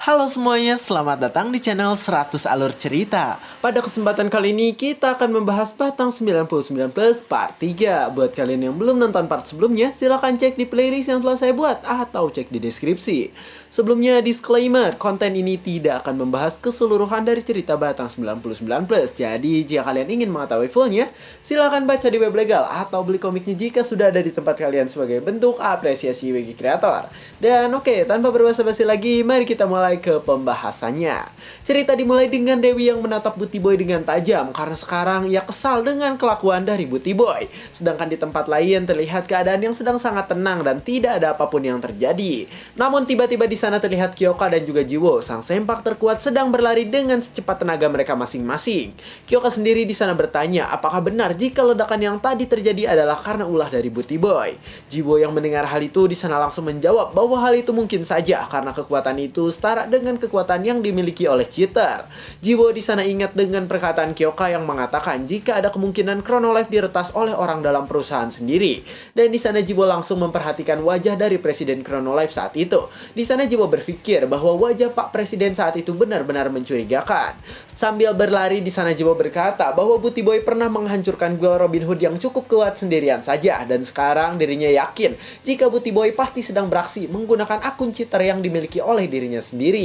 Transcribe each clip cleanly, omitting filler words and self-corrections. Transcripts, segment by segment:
Halo semuanya, selamat datang di channel 100 Alur Cerita. Pada kesempatan kali ini kita akan membahas Batang 99 Plus part 3. Buat kalian yang belum nonton part sebelumnya, silahkan cek di playlist yang telah saya buat atau cek di deskripsi. Sebelumnya disclaimer, konten ini tidak akan membahas keseluruhan dari cerita Batang 99 Plus. Jadi jika kalian ingin mengetahui fullnya, silahkan baca di web legal atau beli komiknya jika sudah ada di tempat kalian sebagai bentuk apresiasi bagi kreator. Dan oke, tanpa berbasa-basi lagi, mari kita mulai ke pembahasannya. Cerita dimulai dengan Dewi yang menatap Booty Boy dengan tajam karena sekarang ia kesal dengan kelakuan dari Booty Boy. Sedangkan di tempat lain terlihat keadaan yang sedang sangat tenang dan tidak ada apapun yang terjadi. Namun tiba-tiba di sana terlihat Kyoka dan juga Jiwo, sang sempak terkuat, sedang berlari dengan secepat tenaga mereka masing-masing. Kyoka sendiri di sana bertanya apakah benar jika ledakan yang tadi terjadi adalah karena ulah dari Booty Boy. Jiwo yang mendengar hal itu di sana langsung menjawab bahwa hal itu mungkin saja karena kekuatan itu setara dengan kekuatan yang dimiliki oleh cheater. Jiwo di sana ingat dengan perkataan Kyoka yang mengatakan jika ada kemungkinan Chronolife diretas oleh orang dalam perusahaan sendiri. Dan di sana Jiwo langsung memperhatikan wajah dari Presiden Chronolife saat itu. Di sana Jiwo berpikir bahwa wajah Pak Presiden saat itu benar-benar mencurigakan. Sambil berlari di sana Jiwo berkata bahwa Booty Boy pernah menghancurkan gol Robin Hood yang cukup kuat sendirian saja, dan sekarang dirinya yakin jika Booty Boy pasti sedang beraksi menggunakan akun cheater yang dimiliki oleh dirinya sendiri.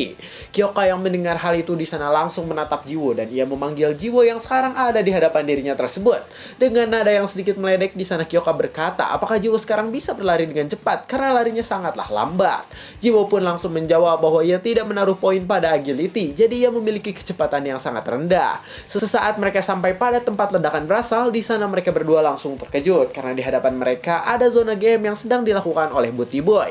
Kyoka yang mendengar hal itu di sana langsung menatap Jiwo dan ia memanggil Jiwo yang sekarang ada di hadapan dirinya tersebut. Dengan nada yang sedikit meledek di sana Kyoka berkata, apakah Jiwo sekarang bisa berlari dengan cepat karena larinya sangatlah lambat. Jiwo pun langsung menjawab bahwa ia tidak menaruh poin pada agility, jadi ia memiliki kecepatan yang sangat rendah. Sesaat mereka sampai pada tempat ledakan berasal, di sana mereka berdua langsung terkejut karena di hadapan mereka ada zona game yang sedang dilakukan oleh Booty Boy.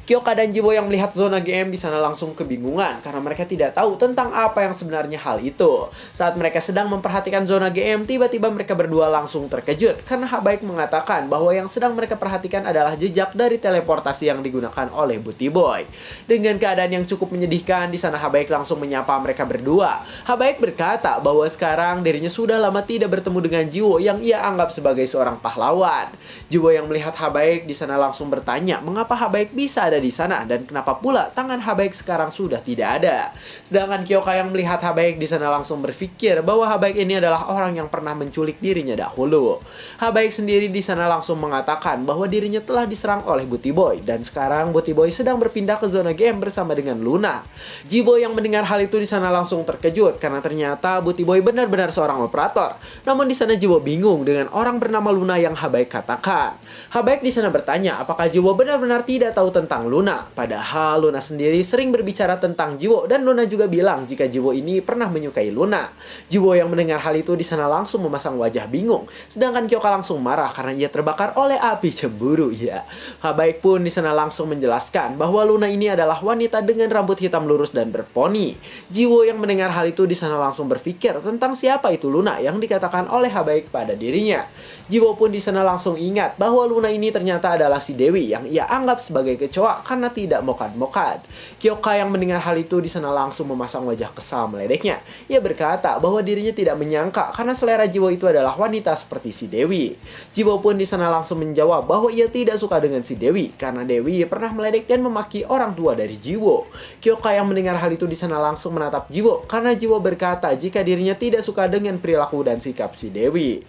Kyoka dan Jiwo yang melihat zona GM di sana langsung kebingungan karena mereka tidak tahu tentang apa yang sebenarnya hal itu. Saat mereka sedang memperhatikan zona GM, tiba-tiba mereka berdua langsung terkejut karena Habaik mengatakan bahwa yang sedang mereka perhatikan adalah jejak dari teleportasi yang digunakan oleh Booty Boy. Dengan keadaan yang cukup menyedihkan, di sana Habaik langsung menyapa mereka berdua. Habaik berkata bahwa sekarang dirinya sudah lama tidak bertemu dengan Jiwo yang ia anggap sebagai seorang pahlawan. Jiwo yang melihat Habaik di sana langsung bertanya mengapa Habaik bisa ada di sana dan kenapa pula tangan Habaik sekarang sudah tidak ada. Sedangkan Kyoka yang melihat Habaik di sana langsung berpikir bahwa Habaik ini adalah orang yang pernah menculik dirinya dahulu. Habaik sendiri di sana langsung mengatakan bahwa dirinya telah diserang oleh Booty Boy dan sekarang Booty Boy sedang berpindah ke zona game bersama dengan Luna. Jiwo yang mendengar hal itu di sana langsung terkejut karena ternyata Booty Boy benar-benar seorang operator. Namun di sana Jiwo bingung dengan orang bernama Luna yang Habaik katakan. Habaik di sana bertanya apakah Jiwo benar-benar tidak tahu tentang Luna. Padahal Luna sendiri sering berbicara tentang Jiwo dan Luna juga bilang jika Jiwo ini pernah menyukai Luna. Jiwo yang mendengar hal itu di sana langsung memasang wajah bingung. Sedangkan Kyoka langsung marah karena ia terbakar oleh api cemburu. Ya, Habaik pun di sana langsung menjelaskan bahwa Luna ini adalah wanita dengan rambut hitam lurus dan berponi. Jiwo yang mendengar hal itu di sana langsung berpikir tentang siapa itu Luna yang dikatakan oleh Habaik pada dirinya. Jiwo pun di sana langsung ingat bahwa Luna ini ternyata adalah si Dewi yang ia anggap sebagai kecoa karena tidak mokad-mokad. Kyoka yang mendengar hal itu di sana langsung memasang wajah kesal meledeknya. Ia berkata bahwa dirinya tidak menyangka karena selera Jiwo itu adalah wanita seperti si Dewi. Jiwo pun di sana langsung menjawab bahwa ia tidak suka dengan si Dewi karena Dewi pernah meledek dan memaki orang tua dari Jiwo. Kyoka yang mendengar hal itu di sana langsung menatap Jiwo karena Jiwo berkata jika dirinya tidak suka dengan perilaku dan sikap si Dewi.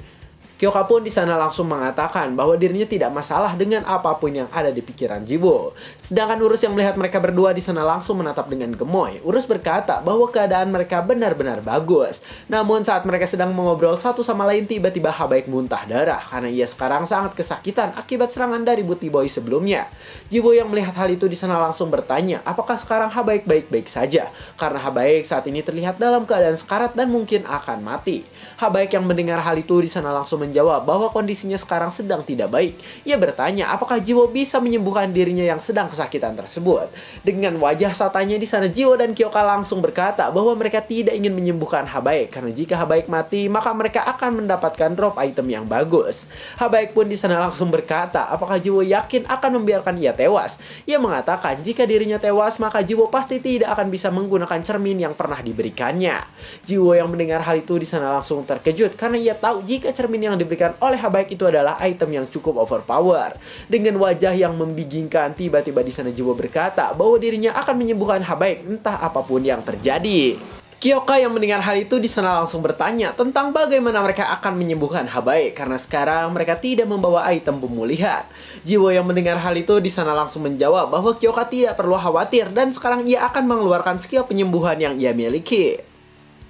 Kyoka pun di sana langsung mengatakan bahwa dirinya tidak masalah dengan apapun yang ada di pikiran Jiwo. Sedangkan Urus yang melihat mereka berdua di sana langsung menatap dengan gemoy. Urus berkata bahwa keadaan mereka benar-benar bagus. Namun saat mereka sedang mengobrol satu sama lain, tiba-tiba Habaik muntah darah karena ia sekarang sangat kesakitan akibat serangan dari Booty Boy sebelumnya. Jiwo yang melihat hal itu di sana langsung bertanya apakah sekarang Habaik baik-baik saja karena Habaik saat ini terlihat dalam keadaan sekarat dan mungkin akan mati. Habaik yang mendengar hal itu di sana langsung menjawab bahwa kondisinya sekarang sedang tidak baik. Ia bertanya apakah Jiwo bisa menyembuhkan dirinya yang sedang kesakitan tersebut. Dengan wajah satanya di sana Jiwo dan Kyoka langsung berkata bahwa mereka tidak ingin menyembuhkan Habaik karena jika Habaik mati maka mereka akan mendapatkan drop item yang bagus. Habaik pun di sana langsung berkata apakah Jiwo yakin akan membiarkan ia tewas. Ia mengatakan jika dirinya tewas maka Jiwo pasti tidak akan bisa menggunakan cermin yang pernah diberikannya. Jiwo yang mendengar hal itu di sana langsung terkejut karena ia tahu jika cermin yang diberikan oleh Habaik itu adalah item yang cukup overpower. Dengan wajah yang membingungkan, tiba-tiba di sana Jiwo berkata bahwa dirinya akan menyembuhkan Habaik entah apapun yang terjadi. Kyoka yang mendengar hal itu di sana langsung bertanya tentang bagaimana mereka akan menyembuhkan Habaik karena sekarang mereka tidak membawa item pemulihan. Jiwo yang mendengar hal itu di sana langsung menjawab bahwa Kyoka tidak perlu khawatir dan sekarang ia akan mengeluarkan skill penyembuhan yang ia miliki.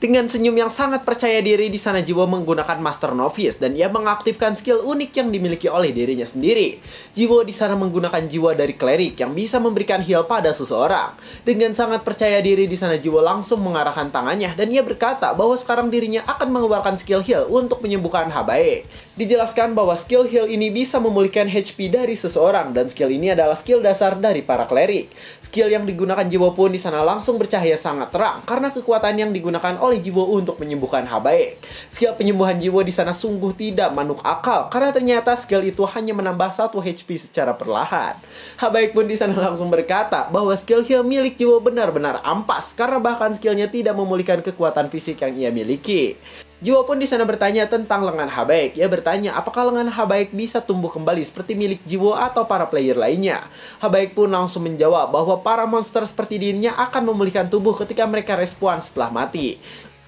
Dengan senyum yang sangat percaya diri, di sana Jiwo menggunakan Master Novice dan ia mengaktifkan skill unik yang dimiliki oleh dirinya sendiri. Jiwo di sana menggunakan jiwa dari Cleric yang bisa memberikan heal pada seseorang. Dengan sangat percaya diri, di sana Jiwo langsung mengarahkan tangannya dan ia berkata bahwa sekarang dirinya akan mengeluarkan skill heal untuk menyembuhkan Habaik. Dijelaskan bahwa skill heal ini bisa memulihkan HP dari seseorang dan skill ini adalah skill dasar dari para Cleric. Skill yang digunakan Jiwo pun di sana langsung bercahaya sangat terang karena kekuatan yang digunakan oleh Jiwo untuk menyembuhkan Habaik. Skill penyembuhan Jiwo di sana sungguh tidak manuk akal karena ternyata skill itu hanya menambah 1 HP secara perlahan. Habaik pun di sana langsung berkata bahwa skill heal milik Jiwo benar-benar ampas karena bahkan skillnya tidak memulihkan kekuatan fisik yang ia miliki. Jiwo pun di sana bertanya tentang lengan Habaik. Ia bertanya apakah lengan Habaik bisa tumbuh kembali seperti milik Jiwo atau para player lainnya. Habaik pun langsung menjawab bahwa para monster seperti dirinya akan memulihkan tubuh ketika mereka respawn setelah mati.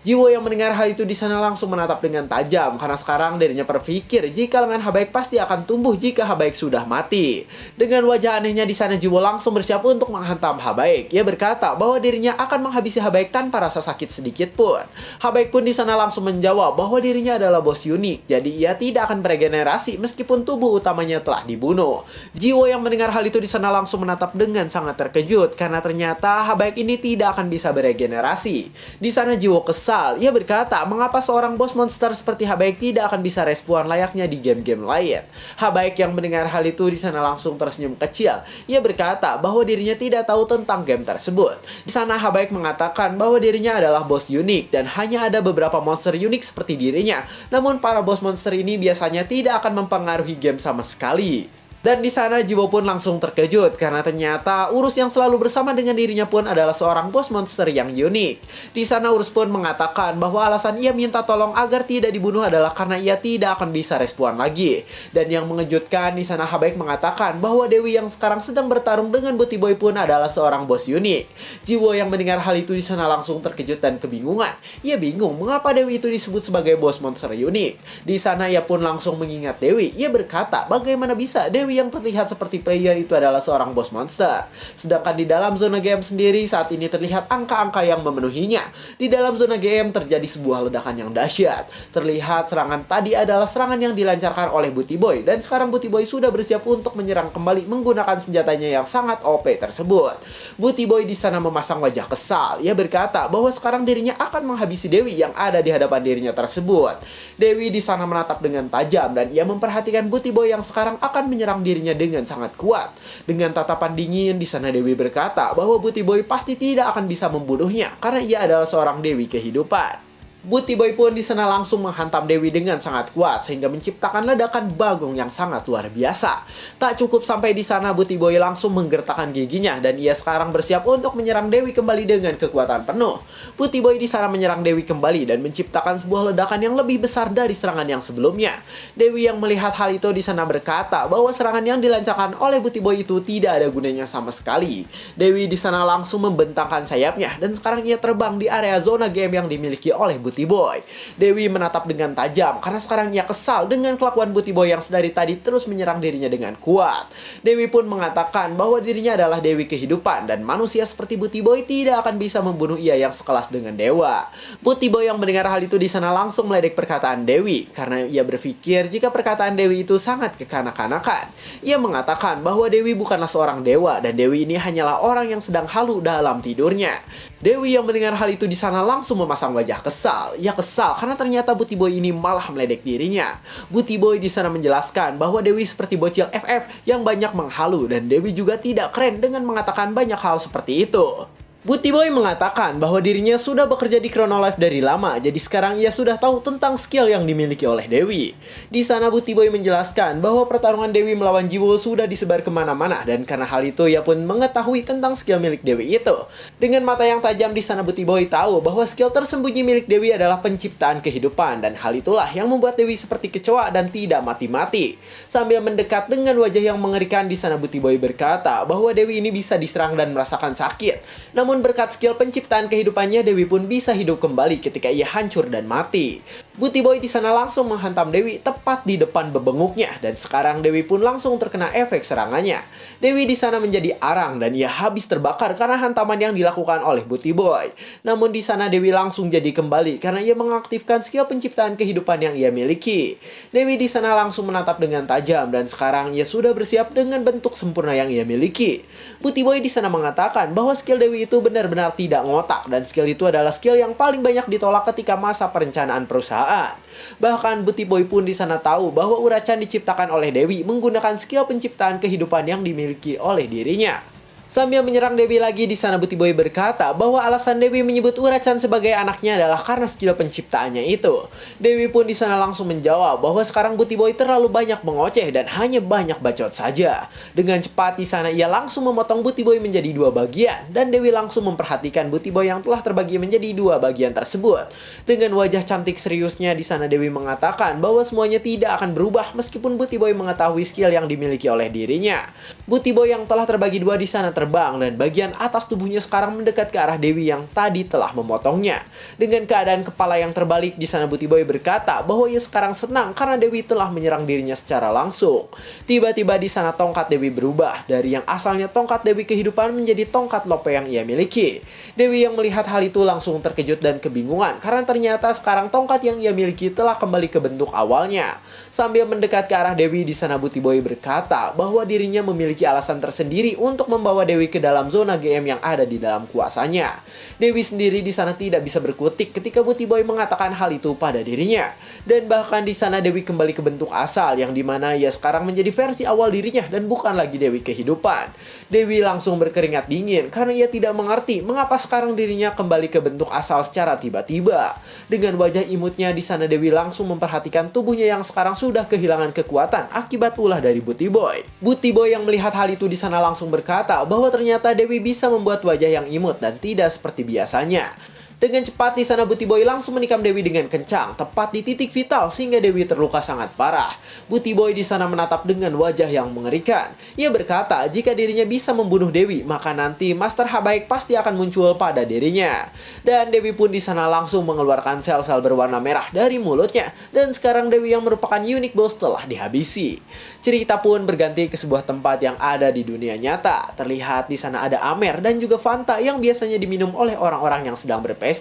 Jiwo yang mendengar hal itu di sana langsung menatap dengan tajam karena sekarang dirinya berpikir jika lengan Habaik pasti akan tumbuh jika Habaik sudah mati. Dengan wajah anehnya di sana Jiwo langsung bersiap untuk menghantam Habaik. Ia berkata bahwa dirinya akan menghabisi Habaik tanpa rasa sakit sedikit pun. Habaik pun di sana langsung menjawab bahwa dirinya adalah bos unik, jadi ia tidak akan beregenerasi meskipun tubuh utamanya telah dibunuh. Jiwo yang mendengar hal itu di sana langsung menatap dengan sangat terkejut karena ternyata Habaik ini tidak akan bisa beregenerasi. Di sana Jiwo kesal. Ia berkata, mengapa seorang bos monster seperti Habaik tidak akan bisa respawn layaknya di game-game lain. Habaik yang mendengar hal itu di sana langsung tersenyum kecil. Ia berkata bahwa dirinya tidak tahu tentang game tersebut. Di sana Habaik mengatakan bahwa dirinya adalah bos unik dan hanya ada beberapa monster unik seperti dirinya. Namun para bos monster ini biasanya tidak akan mempengaruhi game sama sekali. Dan di sana Jiwo pun langsung terkejut karena ternyata Urus yang selalu bersama dengan dirinya pun adalah seorang bos monster yang unik. Di sana Urus pun mengatakan bahwa alasan ia minta tolong agar tidak dibunuh adalah karena ia tidak akan bisa respawn lagi. Dan yang mengejutkan di sana Habaik mengatakan bahwa Dewi yang sekarang sedang bertarung dengan Booty Boy pun adalah seorang bos unik. Jiwo yang mendengar hal itu di sana langsung terkejut dan kebingungan. Ia bingung mengapa Dewi itu disebut sebagai bos monster unik. Di sana ia pun langsung mengingat Dewi. Ia berkata bagaimana bisa Dewi yang terlihat seperti player itu adalah seorang bos monster. Sedangkan di dalam zona game sendiri saat ini terlihat angka-angka yang memenuhinya. Di dalam zona game terjadi sebuah ledakan yang dahsyat. Terlihat serangan tadi adalah serangan yang dilancarkan oleh Booty Boy dan sekarang Booty Boy sudah bersiap untuk menyerang kembali menggunakan senjatanya yang sangat OP tersebut. Booty Boy di sana memasang wajah kesal. Ia berkata bahwa sekarang dirinya akan menghabisi Dewi yang ada di hadapan dirinya tersebut. Dewi di sana menatap dengan tajam dan ia memperhatikan Booty Boy yang sekarang akan menyerang dirinya dengan sangat kuat. Dengan tatapan dingin di sana Dewi berkata bahwa Booty Boy pasti tidak akan bisa membunuhnya karena ia adalah seorang Dewi kehidupan. Booty Boy pun di sana langsung menghantam Dewi dengan sangat kuat sehingga menciptakan ledakan bagong yang sangat luar biasa. Tak cukup sampai di sana, Booty Boy langsung menggertakkan giginya dan ia sekarang bersiap untuk menyerang Dewi kembali dengan kekuatan penuh. Booty Boy di sana menyerang Dewi kembali dan menciptakan sebuah ledakan yang lebih besar dari serangan yang sebelumnya. Dewi yang melihat hal itu di sana berkata bahwa serangan yang dilancarkan oleh Booty Boy itu tidak ada gunanya sama sekali. Dewi di sana langsung membentangkan sayapnya dan sekarang ia terbang di area zona game yang dimiliki oleh Booty Boy. Dewi menatap dengan tajam karena sekarang ia kesal dengan kelakuan Booty Boy yang sedari tadi terus menyerang dirinya dengan kuat. Dewi pun mengatakan bahwa dirinya adalah Dewi kehidupan dan manusia seperti Booty Boy tidak akan bisa membunuh ia yang sekelas dengan dewa. Booty Boy yang mendengar hal itu di sana langsung meledek perkataan Dewi karena ia berpikir jika perkataan Dewi itu sangat kekanak-kanakan. Ia mengatakan bahwa Dewi bukanlah seorang dewa dan Dewi ini hanyalah orang yang sedang halu dalam tidurnya. Dewi yang mendengar hal itu di sana langsung memasang wajah kesal. Ia kesal karena ternyata Booty Boy ini malah meledek dirinya. Booty Boy di sana menjelaskan bahwa Dewi seperti bocil FF yang banyak menghalu dan Dewi juga tidak keren dengan mengatakan banyak hal seperti itu. Booty Boy mengatakan bahwa dirinya sudah bekerja di Chronolife dari lama, jadi sekarang ia sudah tahu tentang skill yang dimiliki oleh Dewi. Di sana Booty Boy menjelaskan bahwa pertarungan Dewi melawan Jiwo sudah disebar kemana-mana, dan karena hal itu ia pun mengetahui tentang skill milik Dewi itu. Dengan mata yang tajam di sana Booty Boy tahu bahwa skill tersembunyi milik Dewi adalah penciptaan kehidupan, dan hal itulah yang membuat Dewi seperti kecoa dan tidak mati-mati. Sambil mendekat dengan wajah yang mengerikan, di sana Booty Boy berkata bahwa Dewi ini bisa diserang dan merasakan sakit. Namun berkat skill penciptaan kehidupannya, Dewi pun bisa hidup kembali ketika ia hancur dan mati. Booty Boy di sana langsung menghantam Dewi tepat di depan bebenguknya, dan sekarang Dewi pun langsung terkena efek serangannya. Dewi di sana menjadi arang dan ia habis terbakar karena hantaman yang dilakukan oleh Booty Boy. Namun di sana Dewi langsung jadi kembali karena ia mengaktifkan skill penciptaan kehidupan yang ia miliki. Dewi di sana langsung menatap dengan tajam dan sekarang ia sudah bersiap dengan bentuk sempurna yang ia miliki. Booty Boy di sana mengatakan bahwa skill Dewi itu benar-benar tidak ngotak, dan skill itu adalah skill yang paling banyak ditolak ketika masa perencanaan perusahaan. Bahkan Booty Boy pun di sana tahu bahwa Uracan diciptakan oleh Dewi menggunakan skill penciptaan kehidupan yang dimiliki oleh dirinya. Sambil menyerang Dewi lagi, di sana Booty Boy berkata bahwa alasan Dewi menyebut Uracan sebagai anaknya adalah karena skill penciptaannya itu. Dewi pun di sana langsung menjawab bahwa sekarang Booty Boy terlalu banyak mengoceh dan hanya banyak bacot saja. Dengan cepat di sana ia langsung memotong Booty Boy menjadi dua bagian, dan Dewi langsung memperhatikan Booty Boy yang telah terbagi menjadi dua bagian tersebut. Dengan wajah cantik seriusnya, di sana Dewi mengatakan bahwa semuanya tidak akan berubah meskipun Booty Boy mengetahui skill yang dimiliki oleh dirinya. Booty Boy yang telah terbagi dua di sana terbang, dan bagian atas tubuhnya sekarang mendekat ke arah Dewi yang tadi telah memotongnya. Dengan keadaan kepala yang terbalik, di sana Booty Boy berkata bahwa ia sekarang senang karena Dewi telah menyerang dirinya secara langsung. Tiba-tiba di sana tongkat Dewi berubah dari yang asalnya tongkat Dewi kehidupan menjadi tongkat Lope yang ia miliki. Dewi yang melihat hal itu langsung terkejut dan kebingungan karena ternyata sekarang tongkat yang ia miliki telah kembali ke bentuk awalnya. Sambil mendekat ke arah Dewi, di sana Booty Boy berkata bahwa dirinya memiliki alasan tersendiri untuk membawa Dewi ke dalam zona GM yang ada di dalam kuasanya. Dewi sendiri di sana tidak bisa berkutik ketika Booty Boy mengatakan hal itu pada dirinya. Dan bahkan di sana Dewi kembali ke bentuk asal yang dimana ia sekarang menjadi versi awal dirinya dan bukan lagi Dewi kehidupan. Dewi langsung berkeringat dingin karena ia tidak mengerti mengapa sekarang dirinya kembali ke bentuk asal secara tiba-tiba. Dengan wajah imutnya di sana Dewi langsung memperhatikan tubuhnya yang sekarang sudah kehilangan kekuatan akibat ulah dari Booty Boy. Booty Boy yang melihat hal itu di sana langsung berkata bahwa ternyata Dewi bisa membuat wajah yang imut dan tidak seperti biasanya. Dengan cepat di sana Booty Boy langsung menikam Dewi dengan kencang, tepat di titik vital sehingga Dewi terluka sangat parah. Booty Boy di sana menatap dengan wajah yang mengerikan. Ia berkata jika dirinya bisa membunuh Dewi, maka nanti Master Habaik pasti akan muncul pada dirinya. Dan Dewi pun di sana langsung mengeluarkan sel-sel berwarna merah dari mulutnya, dan sekarang Dewi yang merupakan Unique Boss telah dihabisi. Cerita pun berganti ke sebuah tempat yang ada di dunia nyata. Terlihat di sana ada Amer dan juga Fanta yang biasanya diminum oleh orang-orang yang sedang berpesta.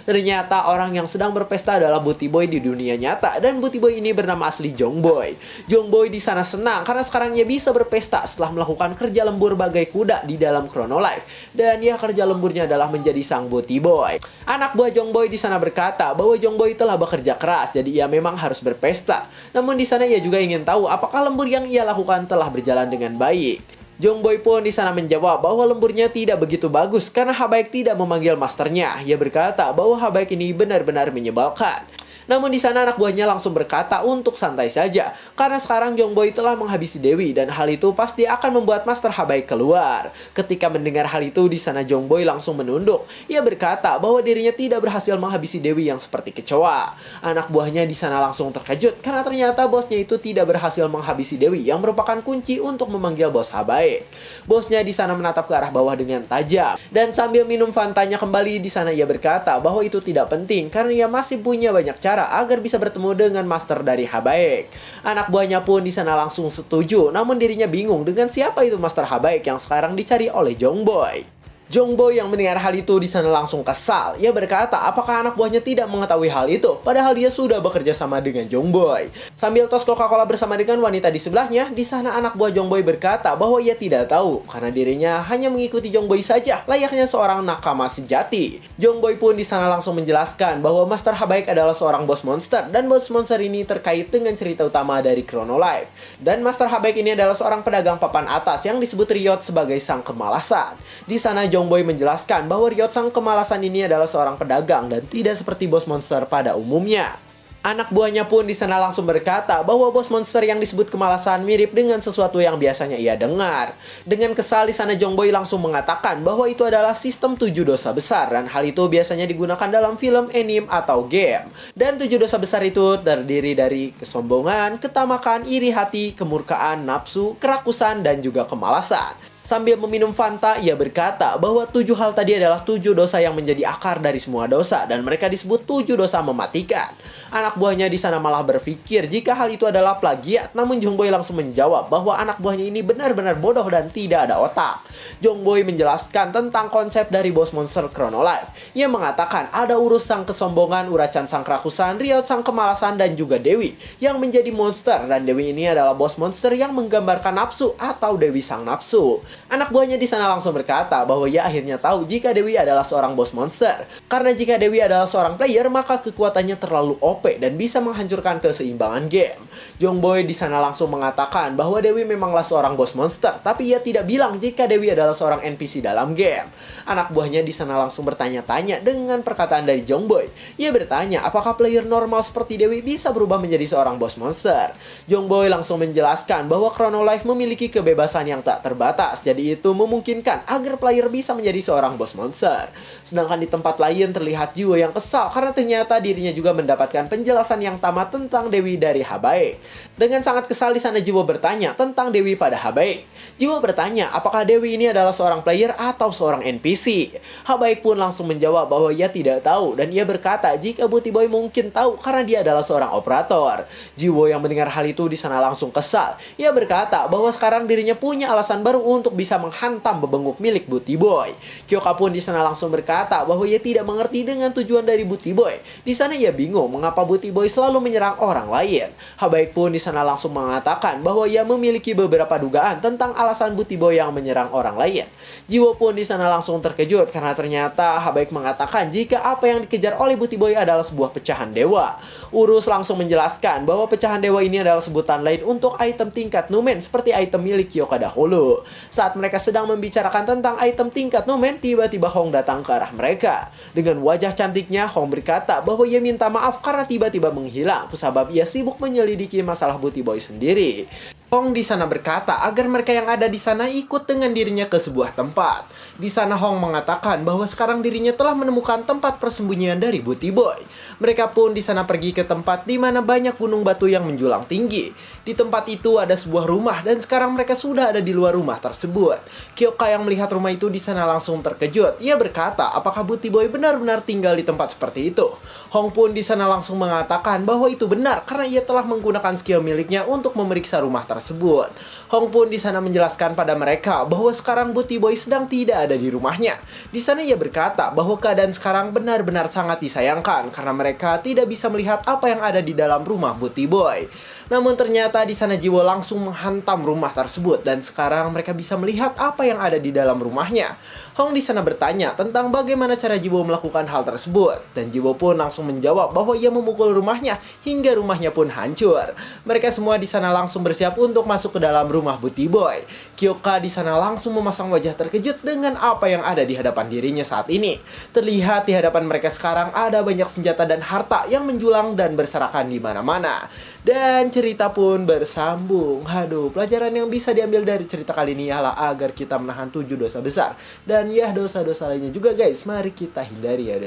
Ternyata orang yang sedang berpesta adalah Booty Boy di dunia nyata, dan Booty Boy ini bernama asli Jong Boy. Jong Boy di sana senang karena sekarang ia bisa berpesta setelah melakukan kerja lembur bagai kuda di dalam Chronolife, dan ya kerja lemburnya adalah menjadi sang Booty Boy. Anak buah Jong Boy di sana berkata bahwa Jong Boy telah bekerja keras, jadi ia memang harus berpesta. Namun di sana ia juga ingin tahu apakah lembur yang ia lakukan telah berjalan dengan baik. Jong Boy pun di sana menjawab bahwa lemburnya tidak begitu bagus karena Habaik tidak memanggil masternya. Ia berkata bahwa Habaik ini benar-benar menyebalkan. Namun di sana anak buahnya langsung berkata untuk santai saja karena sekarang Jong Boy telah menghabisi Dewi dan hal itu pasti akan membuat Master Habaik keluar. Ketika mendengar hal itu di sana Jong Boy langsung menunduk. Ia berkata bahwa dirinya tidak berhasil menghabisi Dewi yang seperti kecoa. Anak buahnya di sana langsung terkejut karena ternyata bosnya itu tidak berhasil menghabisi Dewi yang merupakan kunci untuk memanggil bos Habaik. Bosnya di sana menatap ke arah bawah dengan tajam dan sambil minum fantanya kembali di sana ia berkata bahwa itu tidak penting karena ia masih punya banyak cara agar bisa bertemu dengan master dari Habaik. Anak buahnya pun di sana langsung setuju, namun dirinya bingung dengan siapa itu Master Habaik yang sekarang dicari oleh Jong Boy. Jong Boy yang mendengar hal itu di sana langsung kesal. Ia berkata apakah anak buahnya tidak mengetahui hal itu, padahal dia sudah bekerja sama dengan Jong Boy. Sambil tos Coca-Cola bersama dengan wanita di sebelahnya, di sana anak buah Jong Boy berkata bahwa ia tidak tahu karena dirinya hanya mengikuti Jong Boy saja, layaknya seorang nakama sejati. Jong Boy pun di sana langsung menjelaskan bahwa Master Habaik adalah seorang bos monster dan bos monster ini terkait dengan cerita utama dari Chronolife. Dan Master Habaik ini adalah seorang pedagang papan atas yang disebut Riot sebagai sang kemalasan. Di sana Jong Jongboy menjelaskan bahwa Ryot sang kemalasan ini adalah seorang pedagang dan tidak seperti bos monster pada umumnya. Anak buahnya pun di sana langsung berkata bahwa bos monster yang disebut kemalasan mirip dengan sesuatu yang biasanya ia dengar. Dengan kesal di sana Jongboy langsung mengatakan bahwa itu adalah sistem 7 dosa besar dan hal itu biasanya digunakan dalam film, anime, atau game. Dan 7 dosa besar itu terdiri dari kesombongan, ketamakan, iri hati, kemurkaan, nafsu, kerakusan, dan juga kemalasan. Sambil meminum Fanta, ia berkata bahwa 7 hal tadi adalah 7 dosa yang menjadi akar dari semua dosa dan mereka disebut 7 dosa mematikan. Anak buahnya di sana malah berpikir jika hal itu adalah plagiat, namun Jongboy langsung menjawab bahwa anak buahnya ini benar-benar bodoh dan tidak ada otak. Jongboy menjelaskan tentang konsep dari bos monster Chronolife. Ia mengatakan ada Urus sang kesombongan, Urachan sang kerakusan, Ryot sang kemalasan, dan juga Dewi yang menjadi monster, dan Dewi ini adalah bos monster yang menggambarkan nafsu atau Dewi sang nafsu. Anak buahnya di sana langsung berkata bahwa ia akhirnya tahu jika Dewi adalah seorang bos monster. Karena jika Dewi adalah seorang player, maka kekuatannya terlalu OP dan bisa menghancurkan keseimbangan game. Jongboy di sana langsung mengatakan bahwa Dewi memanglah seorang bos monster, tapi ia tidak bilang jika Dewi adalah seorang NPC dalam game. Anak buahnya di sana langsung bertanya-tanya dengan perkataan dari Jongboy. Ia bertanya apakah player normal seperti Dewi bisa berubah menjadi seorang bos monster. Jongboy langsung menjelaskan bahwa Chronolife memiliki kebebasan yang tak terbatas. Jadi itu memungkinkan agar player bisa menjadi seorang bos monster. Sedangkan di tempat lain terlihat Jiwo yang kesal karena ternyata dirinya juga mendapatkan penjelasan yang tamat tentang Dewi dari Habae. Dengan sangat kesal di sana Jiwo bertanya tentang Dewi pada Habae. Jiwo bertanya apakah Dewi ini adalah seorang player atau seorang NPC. Habae pun langsung menjawab bahwa ia tidak tahu dan ia berkata jika Booty Boy mungkin tahu karena dia adalah seorang operator. Jiwo yang mendengar hal itu di sana langsung kesal. Ia berkata bahwa sekarang dirinya punya alasan baru untuk bisa menghantam bebenguk milik Booty Boy. Kyoka pun di sana langsung berkata bahwa ia tidak mengerti dengan tujuan dari Booty Boy. Di sana ia bingung mengapa Booty Boy selalu menyerang orang lain. Habaik pun di sana langsung mengatakan bahwa ia memiliki beberapa dugaan tentang alasan Booty Boy yang menyerang orang lain. Jiwo pun di sana langsung terkejut karena ternyata Habaik mengatakan jika apa yang dikejar oleh Booty Boy adalah sebuah pecahan dewa. Urus langsung menjelaskan bahwa pecahan dewa ini adalah sebutan lain untuk item tingkat Numen seperti item milik Kyoka dahulu. Saat mereka sedang membicarakan tentang item tingkat Numen, tiba-tiba Hong datang ke arah mereka. Dengan wajah cantiknya, Hong berkata bahwa ia minta maaf karena tiba-tiba menghilang, sebab ia sibuk menyelidiki masalah Booty Boy sendiri. Hong di sana berkata agar mereka yang ada di sana ikut dengan dirinya ke sebuah tempat. Di sana Hong mengatakan bahwa sekarang dirinya telah menemukan tempat persembunyian dari Booty Boy. Mereka pun di sana pergi ke tempat di mana banyak gunung batu yang menjulang tinggi. Di tempat itu ada sebuah rumah dan sekarang mereka sudah ada di luar rumah tersebut. Kyoka yang melihat rumah itu di sana langsung terkejut. Ia berkata, apakah Booty Boy benar-benar tinggal di tempat seperti itu? Hong pun di sana langsung mengatakan bahwa itu benar karena ia telah menggunakan skill miliknya untuk memeriksa rumah tersebut. Hong pun di sana menjelaskan pada mereka bahwa sekarang Booty Boy sedang tidak ada di rumahnya. Di sana ia berkata bahwa keadaan sekarang benar-benar sangat disayangkan karena mereka tidak bisa melihat apa yang ada di dalam rumah Booty Boy. Namun ternyata di sana Jiwo langsung menghantam rumah tersebut dan sekarang mereka bisa melihat apa yang ada di dalam rumahnya. Hong di sana bertanya tentang bagaimana cara Jiwo melakukan hal tersebut dan Jiwo pun langsung menjawab bahwa ia memukul rumahnya hingga rumahnya pun hancur. Mereka semua di sana langsung bersiap untuk masuk ke dalam rumah Booty Boy. Kyoka di sana langsung memasang wajah terkejut dengan apa yang ada di hadapan dirinya saat ini. Terlihat di hadapan mereka sekarang ada banyak senjata dan harta yang menjulang dan berserakan di mana-mana. Dan cerita pun bersambung. Aduh, pelajaran yang bisa diambil dari cerita kali ini ialah agar kita menahan 7 dosa besar. Dan ya dosa-dosa lainnya juga guys, mari kita hindari ya.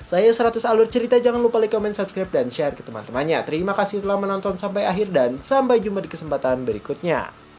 Saya 100 alur cerita, jangan lupa like, comment, subscribe, dan share ke teman-temannya. Terima kasih telah menonton sampai akhir dan sampai jumpa di kesempatan berikutnya.